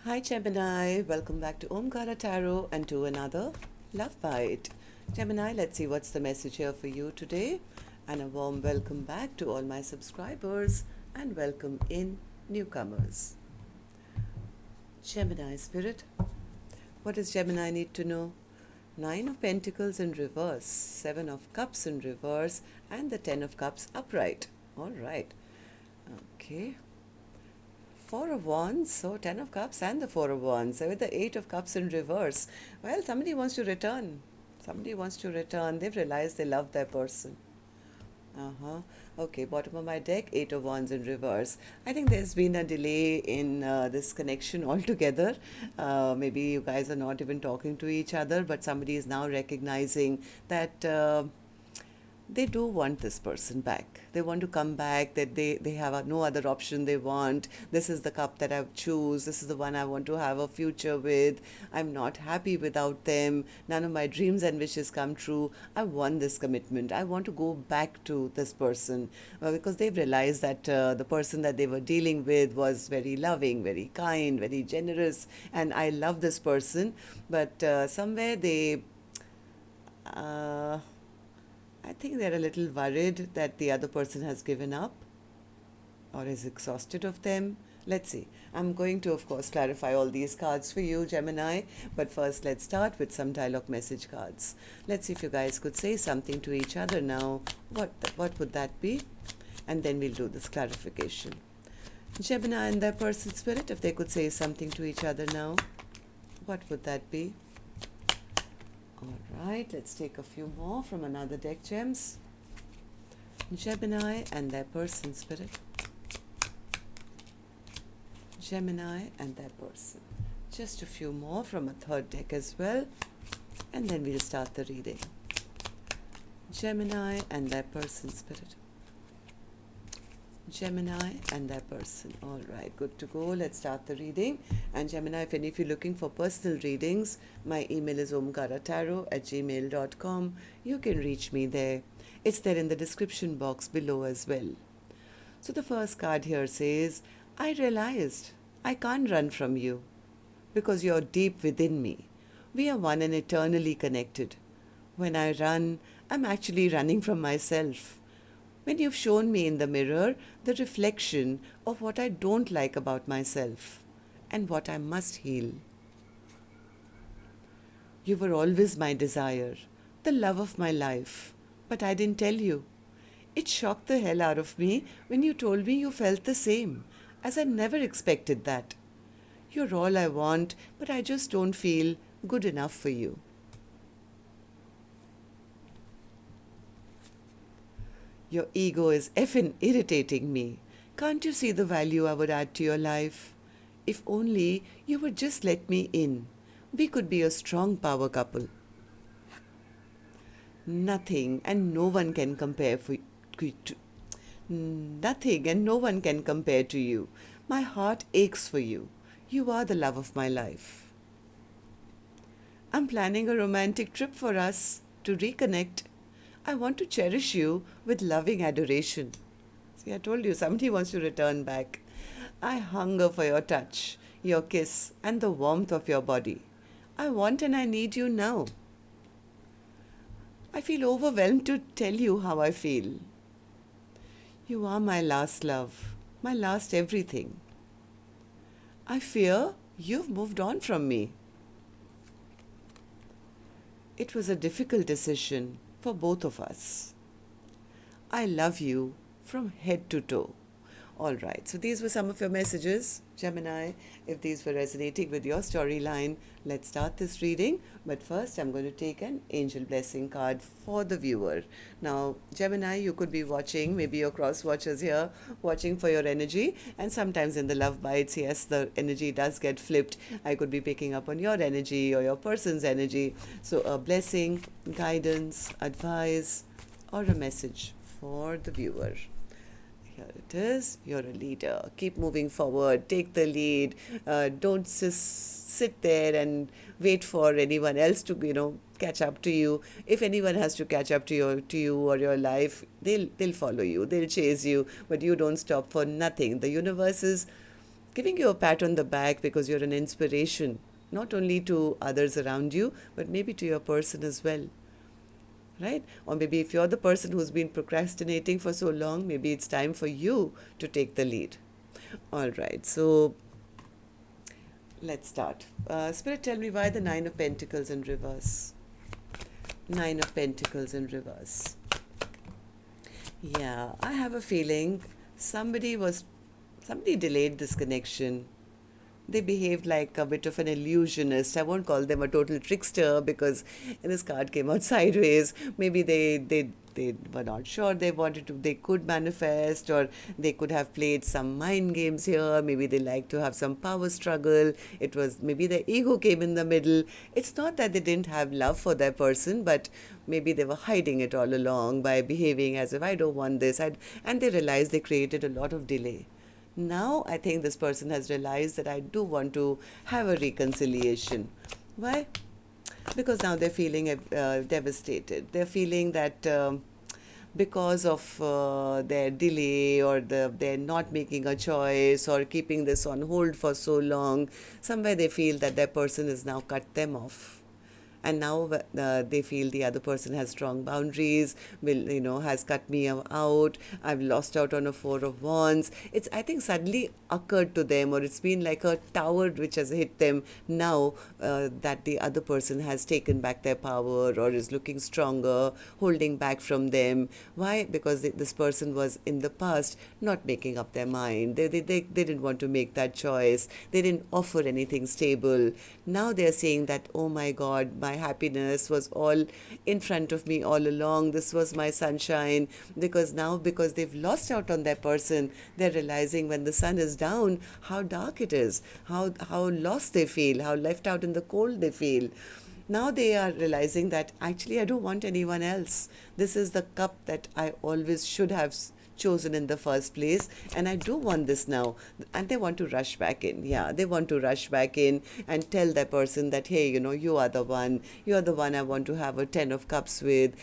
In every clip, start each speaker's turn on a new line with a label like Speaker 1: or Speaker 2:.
Speaker 1: Hi Gemini, welcome back to Omkaratarot and to another Love Bite. Gemini, let's see what's the message here for you today. And a warm welcome back to all my subscribers and welcome in newcomers. Gemini Spirit, what does Gemini need to know? 9 of Pentacles in reverse, 7 of Cups in reverse, and the 10 of Cups upright. All right. Okay. 4 of Wands, so 10 of Cups and the 4 of Wands. So with the 8 of Cups in reverse, well, somebody wants to return. Somebody wants to return. They've realized they love their person. Okay, bottom of my deck, 8 of Wands in reverse. I think there's been a delay in this connection altogether. Maybe you guys are not even talking to each other, but somebody is now recognizing that they do want this person back. They want to come back, that they have no other option they want. This is the cup that I choose. This is the one I want to have a future with. I'm not happy without them. None of my dreams and wishes come true. I want this commitment. I want to go back to this person because they've realized that the person that they were dealing with was very loving, very kind, very generous. And I love this person. But somewhere I think they're a little worried that the other person has given up or is exhausted of them. Let's see. I'm going to, of course, clarify all these cards for you, Gemini. But first, let's start with some dialogue message cards. Let's see if you guys could say something to each other now. What would that be? And then we'll do this clarification. Gemini and their person spirit, if they could say something to each other now, what would that be? All right, let's take a few more from another deck, gems. Gemini and their person spirit. Gemini and their person. Just a few more from a third deck as well. And then we'll start the reading. Gemini and their person spirit. Gemini and their person. All right, good to go. Let's start the reading. And Gemini, if any of you are looking for personal readings, my email is omkaratarot@gmail.com. You can reach me there. It's there in the description box below as well. So the first card here says, I realized I can't run from you because you're deep within me. We are one and eternally connected. When I run, I'm actually running from myself. When you've shown me in the mirror the reflection of what I don't like about myself and what I must heal. You were always my desire, the love of my life, but I didn't tell you. It shocked the hell out of me when you told me you felt the same, as I never expected that. You're all I want, but I just don't feel good enough for you. Your ego is effing irritating me. Can't you see the value I would add to your life? If only you would just let me in. We could be a strong power couple. Nothing and no one can compare to you. My heart aches for you. You are the love of my life. I'm planning a romantic trip for us to reconnect. I want to cherish you with loving adoration. See, I told you, somebody wants to return back. I hunger for your touch, your kiss, and the warmth of your body. I want and I need you now. I feel overwhelmed to tell you how I feel. You are my last love, my last everything. I fear you've moved on from me. It was a difficult decision for both of us. I love you from head to toe. All right, so these were some of your messages, Gemini. If these were resonating with your storyline, let's start this reading. But first, I'm going to take an angel blessing card for the viewer. Now, Gemini, you could be watching, maybe your cross watchers here, watching for your energy. And sometimes in the love bites, yes, the energy does get flipped. I could be picking up on your energy or your person's energy. So a blessing, guidance, advice, or a message for the viewer. Here it is. You're a leader. Keep moving forward. Take the lead. Don't just sit there and wait for anyone else to, catch up to you. If anyone has to catch up to you or your life, they'll follow you. They'll chase you. But you don't stop for nothing. The universe is giving you a pat on the back because you're an inspiration, not only to others around you, but maybe to your person as well. Right? Or maybe if you're the person who's been procrastinating for so long, maybe it's time for you to take the lead. All right, so let's start. Spirit, tell me why the Nine of Pentacles in reverse. Nine of Pentacles in reverse. Yeah, I have a feeling somebody delayed this connection. They behaved like a bit of an illusionist. I won't call them a total trickster because this card came out sideways. Maybe they were not sure they could manifest, or they could have played some mind games here. Maybe they like to have some power struggle. It was maybe their ego came in the middle. It's not that they didn't have love for their person, but maybe they were hiding it all along by behaving as if I don't want this. And they realized they created a lot of delay. Now I think this person has realized that I do want to have a reconciliation. Why? Because now they're feeling devastated. They're feeling that because of their delay, or they're not making a choice, or keeping this on hold for so long, somewhere they feel that their person has now cut them off. And now they feel the other person has strong boundaries, has cut me out. I've lost out on a Four of Wands. It's, I think, suddenly occurred to them, or it's been like a tower which has hit them now, that the other person has taken back their power, or is looking stronger, holding back from them. Why? Because this person was in the past not making up their mind. They didn't want to make that choice. They didn't offer anything stable. Now they're saying that, oh my God, my happiness was all in front of me all along. This was my sunshine. Because they've lost out on their person, they're realizing when the sun is down, how dark it is, how lost they feel, how left out in the cold they feel. Now they are realizing that actually I don't want anyone else. This is the cup that I always should have chosen in the first place, and I do want this now. And they want to rush back in. Yeah, they want to rush back in and tell that person that, hey, you are the one I want to have a 10 of cups with.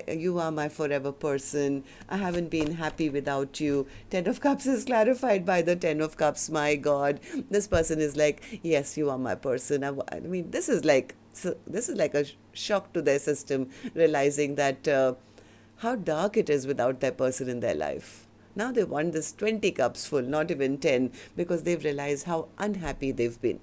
Speaker 1: You are my forever person. I haven't been happy without you. 10 of cups is clarified by the 10 of cups. My God, this person is like, yes, you are my person. I mean, this is like a shock to their system, realizing that how dark it is without that person in their life. Now they want this 20 cups full, not even 10, because they've realized how unhappy they've been.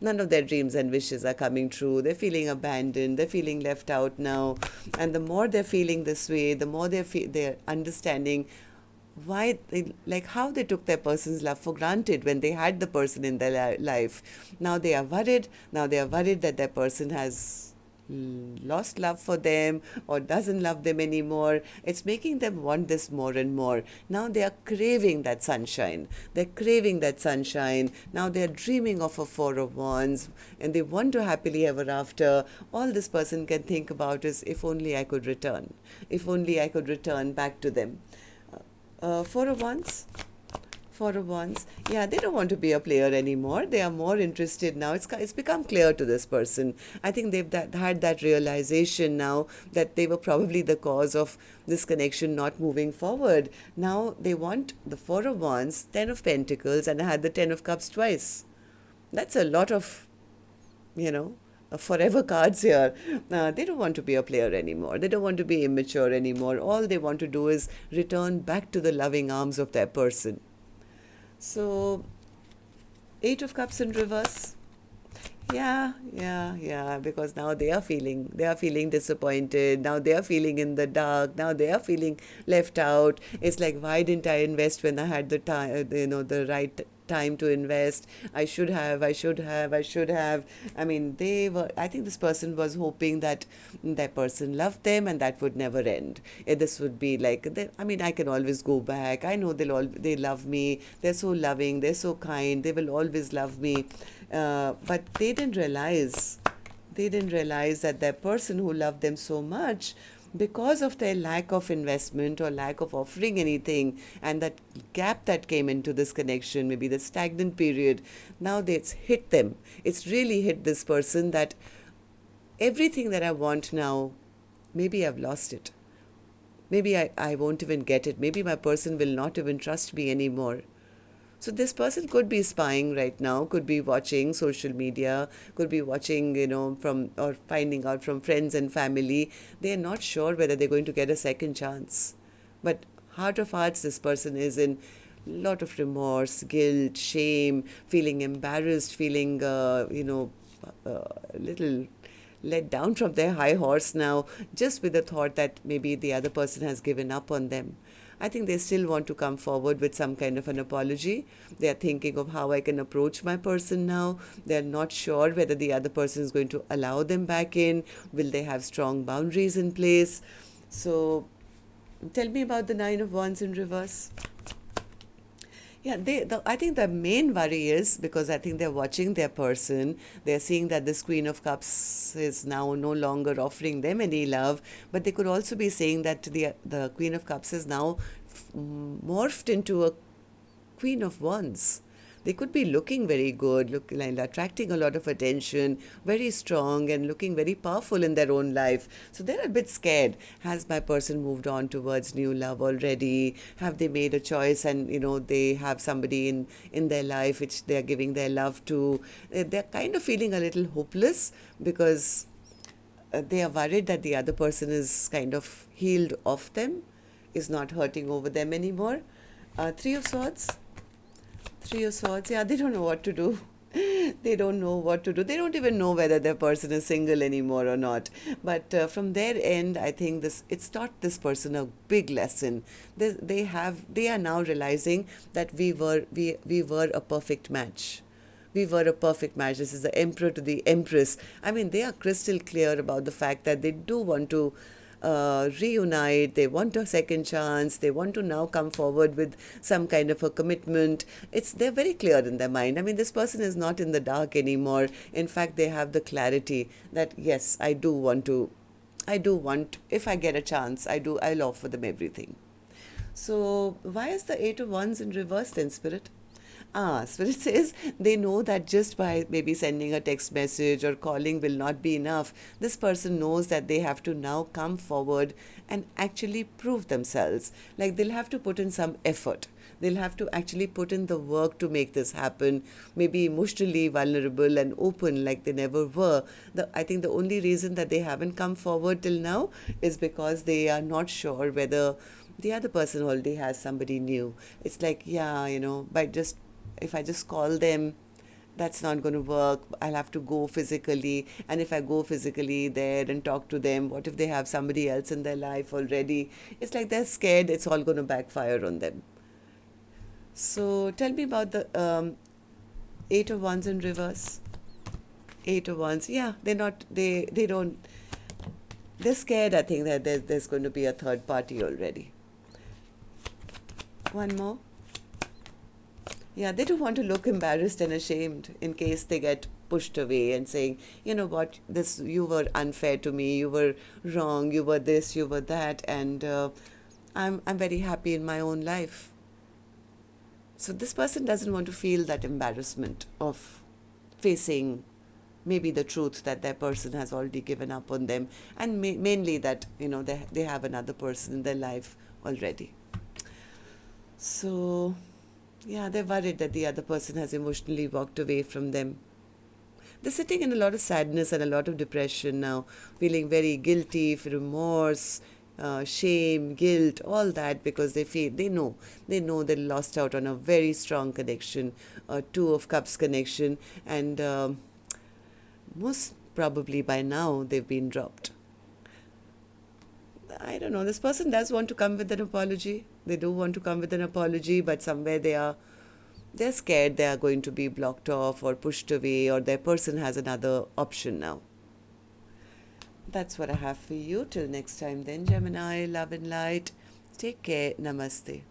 Speaker 1: None of their dreams and wishes are coming true. They're feeling abandoned. They're feeling left out now. And the more they're feeling this way, the more they're understanding why how they took their person's love for granted when they had the person in their life. Now they are worried. Now they are worried that their person has lost love for them, or doesn't love them anymore. It's making them want this more and more. Now they are craving that sunshine. They're craving that sunshine. Now they're dreaming of a Four of Wands, and they want to happily ever after. All this person can think about is, if only I could return. If only I could return back to them. Four of Wands. Four of Wands. Yeah, they don't want to be a player anymore. They are more interested now. It's become clear to this person. I think they've had that realization now that they were probably the cause of this connection not moving forward. Now they want the Four of Wands, 10 of Pentacles, and I had the 10 of Cups twice. That's a lot of, forever cards here. They don't want to be a player anymore. They don't want to be immature anymore. All they want to do is return back to the loving arms of their person. So, 8 of Cups in reverse. Yeah, because now they are feeling disappointed. Now they are feeling in the dark. Now they are feeling left out. It's like, why didn't I invest when I had the time, the right time to invest? I should have. I mean, I think this person was hoping that that person loved them and that would never end. This would be like, I can always go back. I know they love me. They're so loving. They're so kind. They will always love me. But they didn't realize that that person who loved them so much, because of their lack of investment or lack of offering anything, and that gap that came into this connection, maybe the stagnant period, now it's hit them. It's really hit this person that everything that I want now, maybe I've lost it. Maybe I won't even get it. Maybe my person will not even trust me anymore. So this person could be spying right now, could be watching social media, could be watching, from or finding out from friends and family. They're not sure whether they're going to get a second chance. But heart of hearts, this person is in lot of remorse, guilt, shame, feeling embarrassed, feeling, a little let down from their high horse now, just with the thought that maybe the other person has given up on them. I think they still want to come forward with some kind of an apology. They are thinking of how I can approach my person now. They are not sure whether the other person is going to allow them back in. Will they have strong boundaries in place? So tell me about the Nine of Wands in reverse. Yeah, I think the main worry is because I think they're watching their person. They're seeing that this Queen of Cups is now no longer offering them any love, but they could also be saying that the Queen of Cups is now morphed into a Queen of Wands. They could be looking very good, looking like attracting a lot of attention, very strong and looking very powerful in their own life. So they're a bit scared. Has my person moved on towards new love already? Have they made a choice and, they have somebody in their life which they're giving their love to? They're kind of feeling a little hopeless because they are worried that the other person is kind of healed off them, is not hurting over them anymore. Three of Swords. Three of Swords, yeah, they don't know what to do. They don't know what to do. They don't even know whether their person is single anymore or not. But from their end, I think it's taught this person a big lesson. They are now realizing that we were a perfect match. We were a perfect match. This is the Emperor to the Empress. I mean, they are crystal clear about the fact that they do want to reunite, they want a second chance, they want to now come forward with some kind of a commitment. They're very clear in their mind. I mean, this person is not in the dark anymore. In fact, they have the clarity that yes, I do want, if I get a chance, I'll offer them everything. So why is the Eight of Wands in reverse then, Spirit? Spirit says they know that just by maybe sending a text message or calling will not be enough. This person knows that they have to now come forward and actually prove themselves. Like they'll have to put in some effort. They'll have to actually put in the work to make this happen, maybe emotionally vulnerable and open like they never were. I think the only reason that they haven't come forward till now is because they are not sure whether the other person already has somebody new. It's like, if I just call them, that's not going to work. I'll have to go physically. And if I go physically there and talk to them, what if they have somebody else in their life already? It's like they're scared it's all going to backfire on them. So tell me about the Eight of Wands in reverse. Eight of Wands. Yeah, they're scared, I think, that there's going to be a third party already. One more. Yeah, they don't want to look embarrassed and ashamed in case they get pushed away and saying, you know what, you were unfair to me, you were wrong, you were this, you were that, and I'm very happy in my own life. So this person doesn't want to feel that embarrassment of facing maybe the truth that their person has already given up on them, and mainly that, they have another person in their life already. So yeah, they're worried that the other person has emotionally walked away from them. They're sitting in a lot of sadness and a lot of depression now, feeling very guilty, remorse, shame, guilt, all that, because they know they lost out on a very strong connection, a Two of Cups connection, and most probably by now they've been dropped. I don't know. This person does want to come with an apology. They do want to come with an apology, but somewhere they're scared they are going to be blocked off or pushed away, or their person has another option now. That's what I have for you. Till next time then, Gemini, love and light. Take care. Namaste.